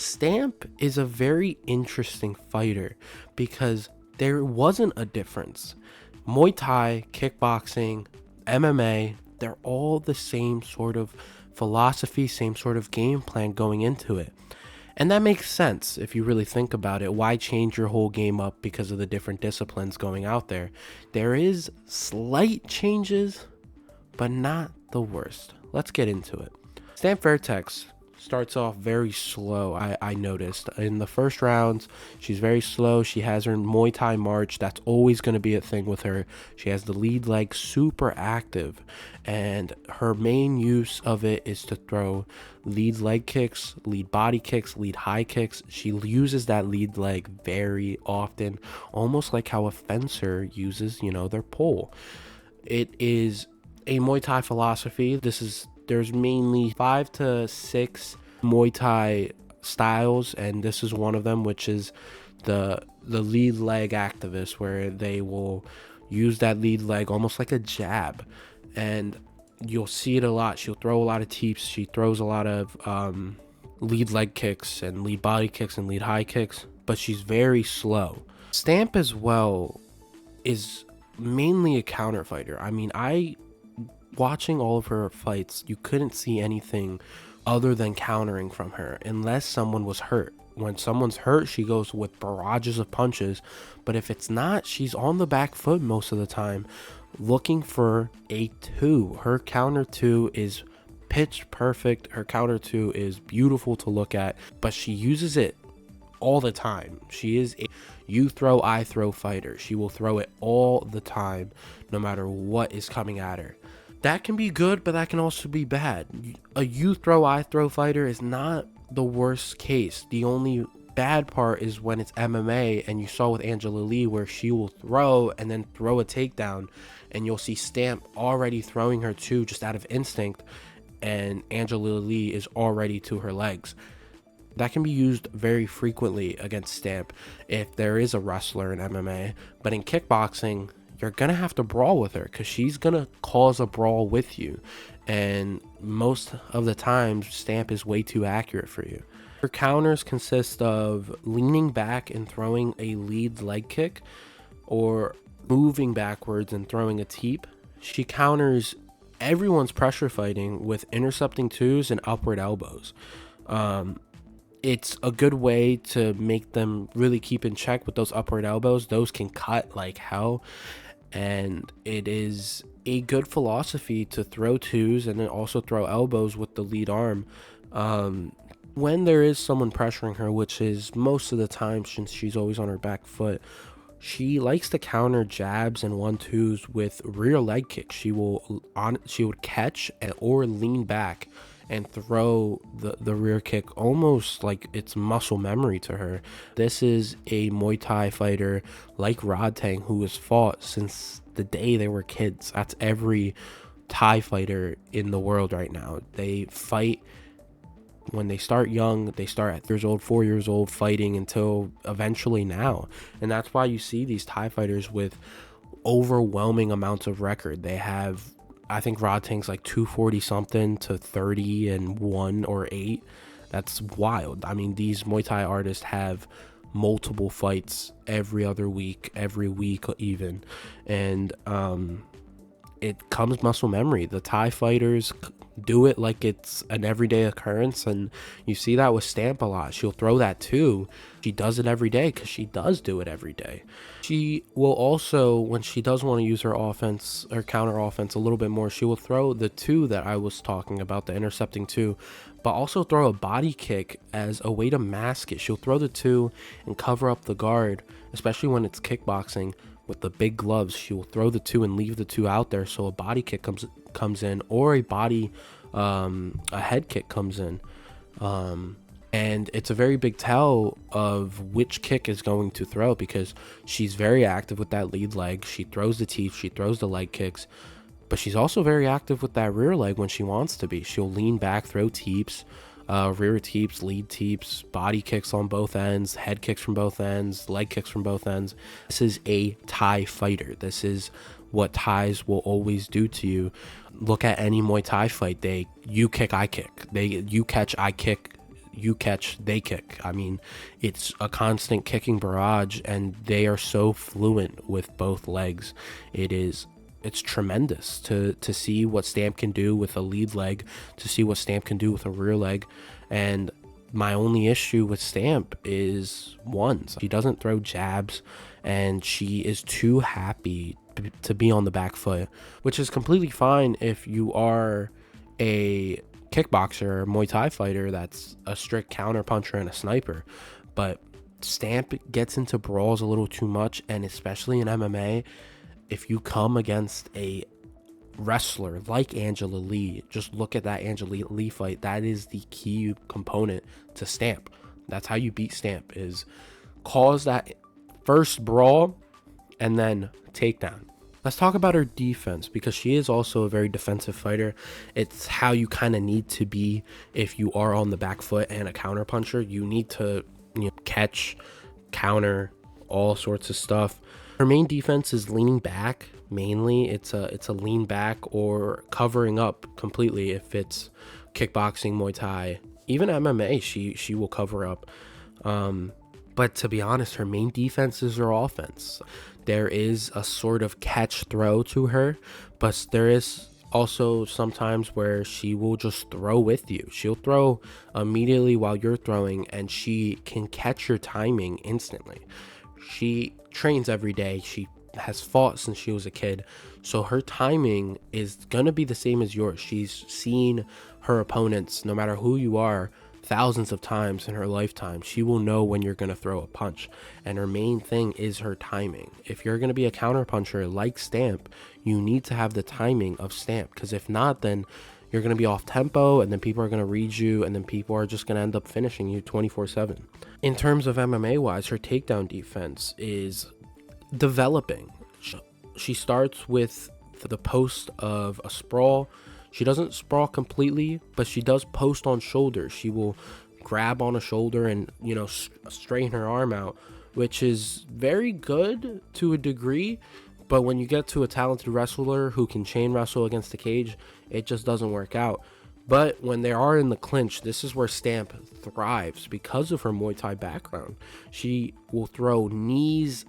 Stamp is a very interesting fighter because there wasn't a difference. Muay Thai, kickboxing, MMA, they're all the same sort of philosophy, same sort of game plan going into it. And that makes sense if you really think about it. Why change your whole game up because of the different disciplines going out there? There is slight changes, but not the worst. Let's get into it. Stamp Fairtex starts off very slow. I noticed in the first rounds she's very slow. She has her Muay Thai march. That's always going to be a thing with her. She has the lead leg super active, and her main use of it is to throw lead leg kicks, lead body kicks, lead high kicks. She uses that lead leg very often, almost like how a fencer uses their pole. It is a Muay Thai philosophy. There's mainly 5 to 6 Muay Thai styles, and this is one of them, which is the lead leg activist, where they will use that lead leg almost like a jab, and you'll see it a lot. She'll throw a lot of teeps. She throws a lot of lead leg kicks and lead body kicks and lead high kicks, but she's very slow. Stamp as well is mainly a counter fighter. I mean, watching all of her fights, you couldn't see anything other than countering from her unless someone was hurt. When someone's hurt, she goes with barrages of punches, but if it's not, she's on the back foot most of the time looking for a 2. Her counter 2 is pitch perfect. Her counter 2 is beautiful to look at, but she uses it all the time. She is a you throw, I throw fighter. She will throw it all the time, no matter what is coming at her. That can be good, but that can also be bad. A you throw, I throw fighter is not the worst case. The only bad part is when it's MMA, and you saw with Angela Lee where she will throw and then throw a takedown, and you'll see Stamp already throwing her too just out of instinct, and Angela Lee is already to her legs. That can be used very frequently against Stamp if there is a wrestler in MMA, but in kickboxing, you're gonna have to brawl with her because she's gonna cause a brawl with you, and most of the time Stamp is way too accurate for you. Her counters consist of leaning back and throwing a lead leg kick, or moving backwards and throwing a teep. She counters everyone's pressure fighting with intercepting 2s and upward elbows. It's a good way to make them really keep in check with those upward elbows. Those can cut like hell, and it is a good philosophy to throw 2s and then also throw elbows with the lead arm. When there is someone pressuring her, which is most of the time since she's always on her back foot, she likes to counter jabs and 1-2s with rear leg kicks. She would catch or lean back and throw the rear kick almost like it's muscle memory to her. This is a Muay Thai fighter like Rod Tang who has fought since the day they were kids. That's every Thai fighter in the world right now. They fight when they start young. They start at 3 years old, 4 years old, fighting until eventually now. And that's why you see these Thai fighters with overwhelming amounts of record. They have, I think Rod Tang's like 240 something to 30-1 or 8. That's wild. I mean, these Muay Thai artists have multiple fights every other week, every week even, and it comes muscle memory. The Thai fighters do it like it's an everyday occurrence, and you see that with Stamp a lot. She'll throw that too. She does it every day because she does do it every day. She will also, when she does want to use her offense or counter offense a little bit more, she will throw the 2 that I was talking about, the intercepting 2, but also throw a body kick as a way to mask it. She'll throw the 2 and cover up the guard, especially when it's kickboxing. With the big gloves, she will throw the 2 and leave the 2 out there, so a body kick comes in, or a head kick comes in, and it's a very big tell of which kick is going to throw, because she's very active with that lead leg. She throws the teeth, she throws the leg kicks, but she's also very active with that rear leg when she wants to be. She'll lean back, throw teeps, rear teeps, lead teeps, body kicks on both ends, head kicks from both ends, leg kicks from both ends. This is a Thai fighter. This is what Thais will always do to you. Look at any Muay Thai fight. You kick, I kick. You catch, I kick. you catch, they kick. I mean, it's a constant kicking barrage, and they are so fluent with both legs. It's tremendous to see what Stamp can do with a lead leg, to see what Stamp can do with a rear leg. And my only issue with Stamp is one, she doesn't throw jabs, and she is too happy to be on the back foot, which is completely fine if you are a kickboxer or Muay Thai fighter that's a strict counter puncher and a sniper. But Stamp gets into brawls a little too much, and especially in MMA, if you come against a wrestler like Angela Lee, just look at that Angela Lee fight. That is the key component to Stamp. That's how you beat Stamp, is cause that first brawl and then takedown. Let's talk about her defense, because she is also a very defensive fighter. It's how you kind of need to be if you are on the back foot and a counter puncher. You need to, catch, counter, all sorts of stuff. Her main defense is leaning back. Mainly, it's a lean back or covering up completely. If it's kickboxing, Muay Thai, even MMA, she will cover up. But to be honest, her main defense is her offense. There is a sort of catch throw to her, but there is also sometimes where she will just throw with you. She'll throw immediately while you're throwing, and she can catch your timing instantly. She trains every day. She has fought since she was a kid, so her timing is gonna be the same as yours. She's seen her opponents, no matter who you are, thousands of times in her lifetime. She will know when you're gonna throw a punch, and her main thing is her timing. If you're gonna be a counter puncher like Stamp, you need to have the timing of Stamp, because if not, then you're gonna be off tempo, and then people are gonna read you, and then people are just gonna end up finishing you 24/7. In terms of MMA wise, her takedown defense is developing. She starts with the post of a sprawl. She doesn't sprawl completely, but she does post on shoulder. She will grab on a shoulder and, straighten her arm out, which is very good to a degree. But when you get to a talented wrestler who can chain wrestle against the cage, it just doesn't work out. But when they are in the clinch, this is where Stamp thrives because of her Muay Thai background. She will throw knees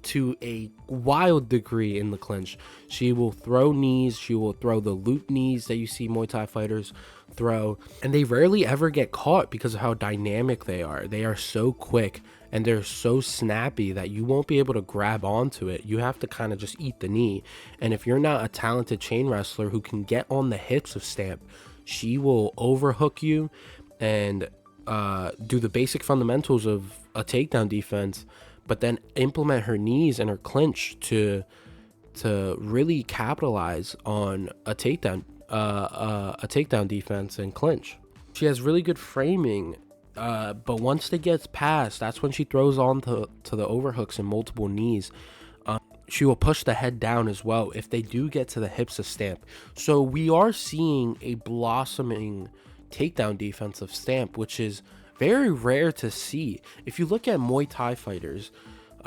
to a wild degree in the clinch. She will throw knees. She will throw the loop knees that you see Muay Thai fighters throw, and they rarely ever get caught because of how dynamic they are. They are so quick and they're so snappy that you won't be able to grab onto it. You have to kind of just eat the knee. And if you're not a talented chain wrestler who can get on the hips of Stamp, she will overhook you and do the basic fundamentals of a takedown defense, but then implement her knees and her clinch to really capitalize on a takedown defense and clinch. She has really good framing, but once it gets past, that's when she throws on to the overhooks and multiple knees. She will push the head down as well if they do get to the hips of Stamp. So we are seeing a blossoming takedown defense of Stamp, which is very rare to see. If you look at Muay Thai fighters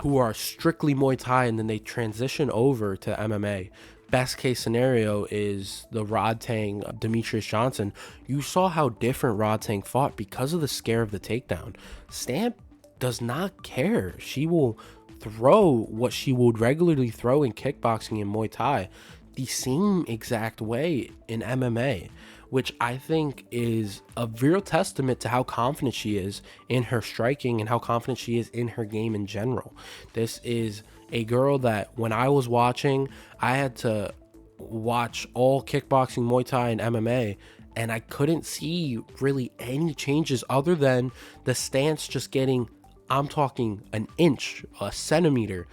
who are strictly Muay Thai and then they transition over to MMA, best case scenario is the Rodtang Demetrius Johnson. You saw how different Rodtang fought because of the scare of the takedown. Stamp does not care. She will throw what she would regularly throw in kickboxing and Muay Thai the same exact way in MMA, which I think is a real testament to how confident she is in her striking and how confident she is in her game in general. This is a girl that when I was watching, I had to watch all kickboxing, Muay Thai, and MMA, and I couldn't see really any changes other than the stance just getting, I'm talking an inch, a centimeter,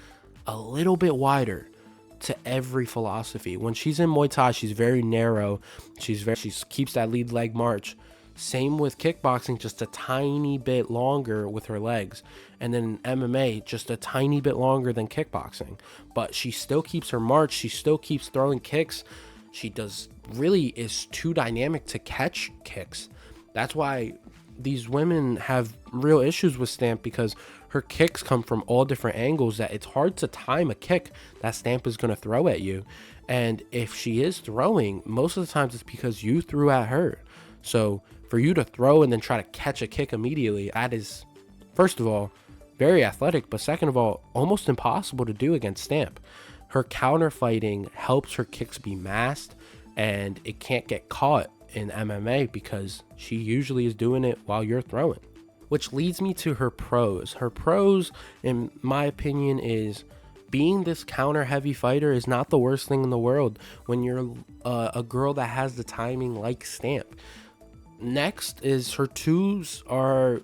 a little bit wider to every philosophy. When she's in Muay Thai, she's very narrow. She keeps that lead leg march. Same with kickboxing, just a tiny bit longer with her legs. And then in MMA, just a tiny bit longer than kickboxing. But she still keeps her march. She still keeps throwing kicks. She is too dynamic to catch kicks. That's why these women have real issues with Stamp, because her kicks come from all different angles that it's hard to time a kick that Stamp is going to throw at you. And if she is throwing, most of the times it's because you threw at her. So For you to throw and then try to catch a kick immediately, that is, first of all, very athletic, but second of all, almost impossible to do against Stamp. Her counter fighting helps her kicks be masked, and it can't get caught in MMA because she usually is doing it while you're throwing. Which leads me to her pros. Her pros, in my opinion, is being this counter heavy fighter is not the worst thing in the world when you're a girl that has the timing like Stamp. Next is her twos are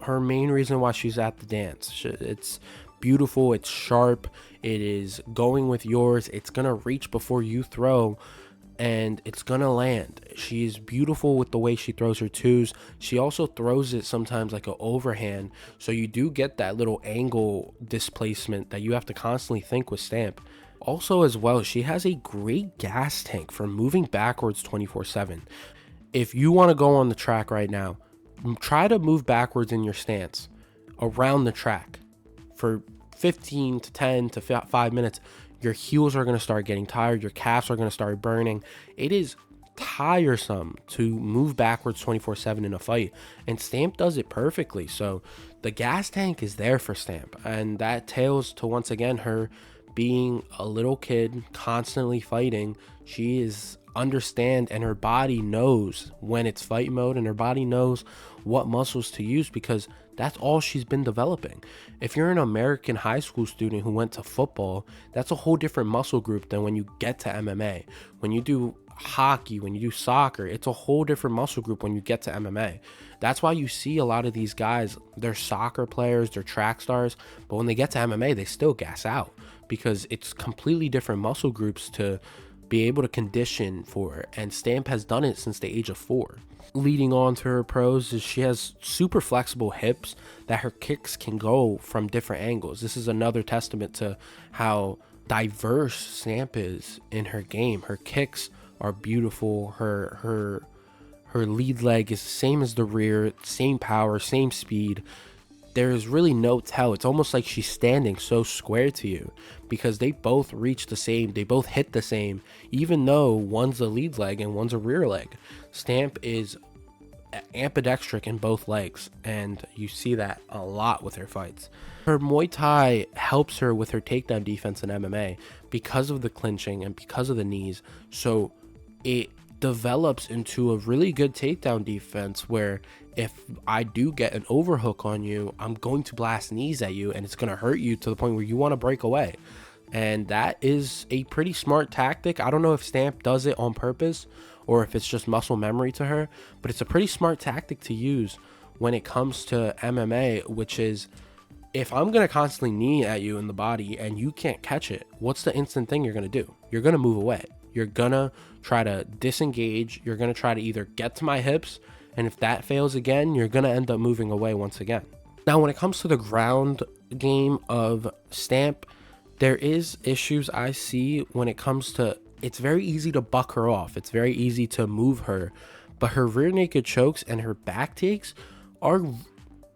her main reason why she's at the dance. It's beautiful, it's sharp, it is going with yours, it's gonna reach before you throw, and it's gonna land. She's beautiful with the way she throws her twos. She also throws it sometimes like an overhand, so you do get that little angle displacement that you have to constantly think with Stamp. Also as well, she has a great gas tank for moving backwards 24/7. If you want to go on the track right now, try to move backwards in your stance around the track for 15 to 10 to 5 minutes. Your heels are going to start getting tired. Your calves are going to start burning. It is tiresome to move backwards 24/7 in a fight, and Stamp does it perfectly. So the gas tank is there for Stamp, and that tails to, once again, her being a little kid constantly fighting. She is understand, and her body knows when it's fight mode, and her body knows what muscles to use because that's all she's been developing. If you're an American high school student who went to football, that's a whole different muscle group than when you get to MMA. When you do hockey, when you do soccer, it's a whole different muscle group when you get to MMA. That's why you see a lot of these guys, they're soccer players, they're track stars, but when they get to MMA, they still gas out because it's completely different muscle groups to be able to condition for, and Stamp has done it since the age of 4. Leading on to her pros is she has super flexible hips that her kicks can go from different angles. This is another testament to how diverse Stamp is in her game. Her kicks are beautiful. Her lead leg is the same as the rear, same power, same speed. There's really no tell. It's almost like she's standing so square to you because they both reach the same, they both hit the same, even though one's a lead leg and one's a rear leg. Stamp is ambidextric in both legs, and you see that a lot with her fights. Her Muay Thai helps her with her takedown defense in MMA because of the clinching and because of the knees, so it develops into a really good takedown defense where if I do get an overhook on you, I'm going to blast knees at you and it's going to hurt you to the point where you want to break away. And that is a pretty smart tactic. I don't know if Stamp does it on purpose or if it's just muscle memory to her, but it's a pretty smart tactic to use when it comes to MMA, which is if I'm going to constantly knee at you in the body and you can't catch it, what's the instant thing you're going to do? You're going to move away. You're going to try to disengage. You're going to try to either get to my hips, and if that fails again, you're going to end up moving away once again. Now, when it comes to the ground game of Stamp, there is issues I see when it comes to, it's very easy to buck her off. It's very easy to move her, but her rear naked chokes and her back takes are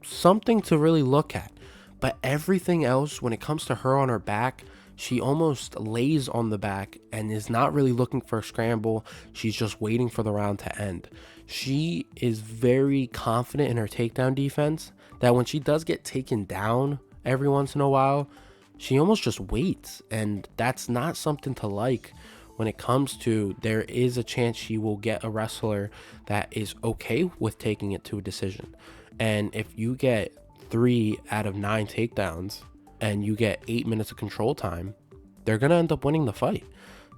something to really look at. But everything else, when it comes to her on her back, she almost lays on the back and is not really looking for a scramble. She's just waiting for the round to end. She is very confident in her takedown defense that when she does get taken down every once in a while, she almost just waits. And that's not something to like when it comes to, there is a chance she will get a wrestler that is okay with taking it to a decision. And if you get 3 out of 9 takedowns, and you get 8 minutes of control time, they're going to end up winning the fight.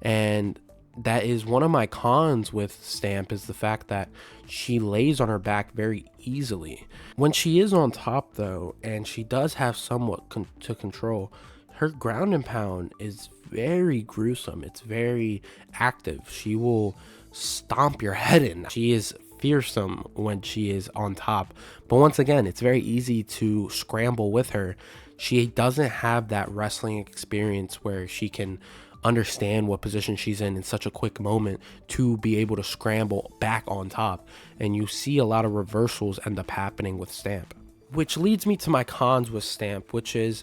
And that is one of my cons with Stamp, is the fact that she lays on her back very easily. When she is on top, though, and she does have somewhat to control, her ground and pound is very gruesome. It's very active. She will stomp your head in. She is fearsome when she is on top. But once again, it's very easy to scramble with her. She doesn't have that wrestling experience where she can understand what position she's in such a quick moment to be able to scramble back on top. And you see a lot of reversals end up happening with Stamp. Which leads me to my cons with Stamp, which is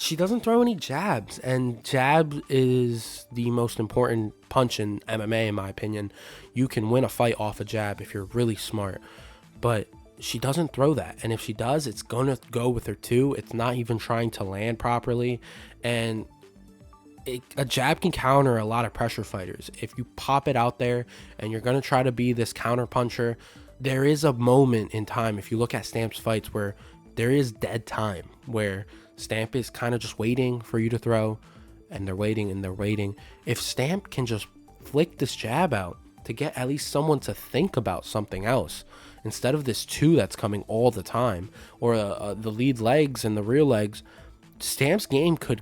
she doesn't throw any jabs, and jab is the most important punch in MMA, in my opinion. You can win a fight off a jab if you're really smart, but she doesn't throw that. And if she does, it's gonna go with her two. It's not even trying to land properly, and a jab can counter a lot of pressure fighters. If you pop it out there and you're gonna try to be this counter puncher, there is a moment in time, if you look at Stamp's fights, where there is dead time, where Stamp is kind of just waiting for you to throw, and they're waiting and they're waiting. If Stamp can just flick this jab out to get at least someone to think about something else, instead of this two that's coming all the time, or the lead legs and the rear legs, Stamp's game could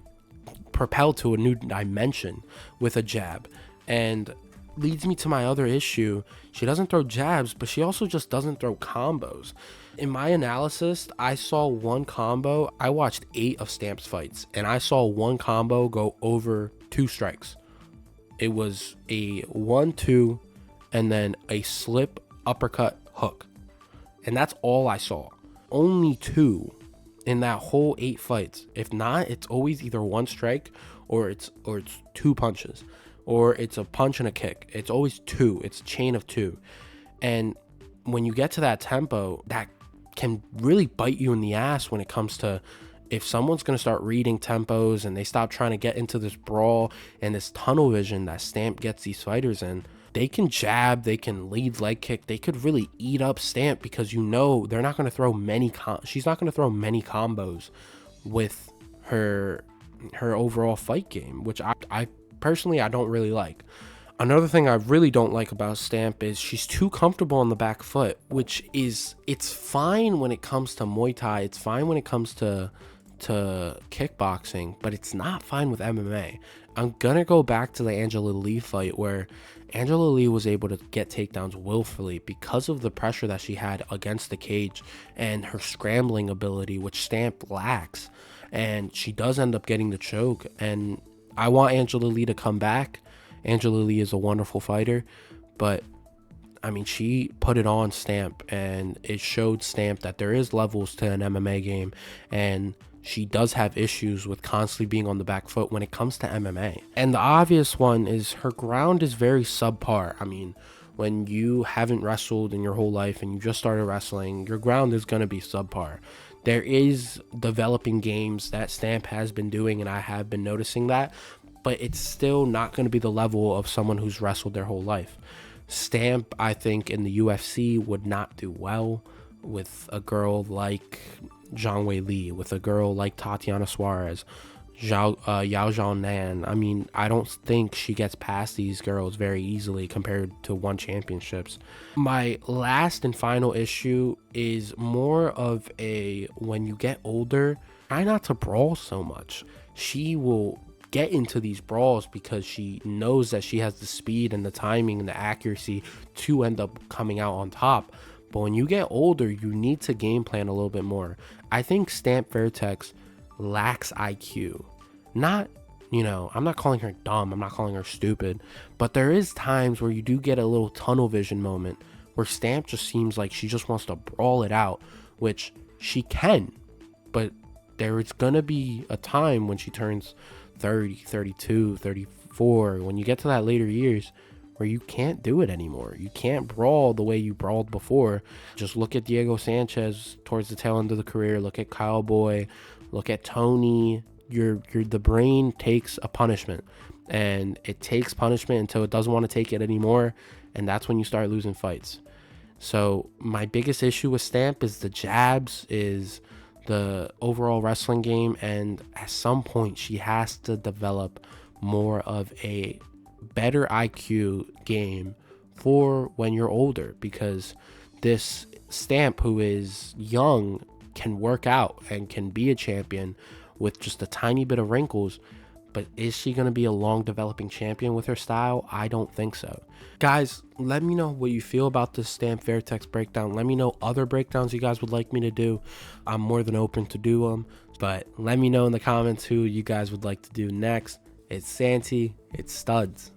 propel to a new dimension with a jab. And leads me to my other issue. She doesn't throw jabs, but she also just doesn't throw combos. In my analysis, I saw one combo. I watched 8 of Stamp's fights, and I saw one combo go over 2 strikes. It was a 1-2 and then a slip uppercut hook. And that's all I saw. Only 2 in that whole 8 fights. If not, it's always either 1 strike or it's 2 punches, or it's a punch and a kick. It's always 2. It's a chain of 2. And when you get to that tempo, that can really bite you in the ass when it comes to, if someone's going to start reading tempos and they stop trying to get into this brawl and this tunnel vision that Stamp gets these fighters in. They can jab, they can lead leg kick, they could really eat up Stamp, because you know they're not going to throw many she's not going to throw many combos with her overall fight game, which I personally, I don't really like. Another thing I really don't like about Stamp is she's too comfortable on the back foot, which is, it's fine when it comes to Muay Thai, it's fine when it comes to kickboxing, but it's not fine with MMA. I'm gonna go back to the Angela Lee fight, where Angela Lee was able to get takedowns willfully because of the pressure that she had against the cage and her scrambling ability, which Stamp lacks, and she does end up getting the choke. And I want Angela Lee to come back. Angela Lee is a wonderful fighter, but I mean, she put it on Stamp, and it showed Stamp that there is levels to an MMA game, and she does have issues with constantly being on the back foot when it comes to MMA. And the obvious one is her ground is very subpar. I mean, when you haven't wrestled in your whole life and you just started wrestling, your ground is going to be subpar. There is developing games that Stamp has been doing, and I have been noticing that, but it's still not going to be the level of someone who's wrestled their whole life. Stamp, I think, in the UFC would not do well with a girl like Zhang Wei Li, with a girl like Tatiana Suarez, Yao Zhao Nan. I mean, I don't think she gets past these girls very easily compared to one championships. My last and final issue is more of a, when you get older, try not to brawl so much. She will get into these brawls because she knows that she has the speed and the timing and the accuracy to end up coming out on top. But when you get older, you need to game plan a little bit more. I think Stamp Fairtex lacks IQ. Not, I'm not calling her dumb, I'm not calling her stupid, but there is times where you do get a little tunnel vision moment where Stamp just seems like she just wants to brawl it out, which she can, but there is gonna be a time when she turns 30, 32, 34, when you get to that later years where you can't do it anymore. You can't brawl the way you brawled before. Just look at Diego Sanchez towards the tail end of the career. Look at Cowboy. Look at Tony. The brain takes a punishment, and it takes punishment until it doesn't want to take it anymore, and that's when you start losing fights. So my biggest issue with Stamp is the jabs, is the overall wrestling game, and at some point she has to develop more of a better IQ game for when you're older, because this Stamp, who is young, can work out and can be a champion with just a tiny bit of wrinkles. But is she going to be a long developing champion with her style? I don't think so. Guys, let me know what you feel about this Stamp Fairtex breakdown. Let me know other breakdowns you guys would like me to do. I'm more than open to do them. But let me know in the comments who you guys would like to do next. It's Santi. It's Studs.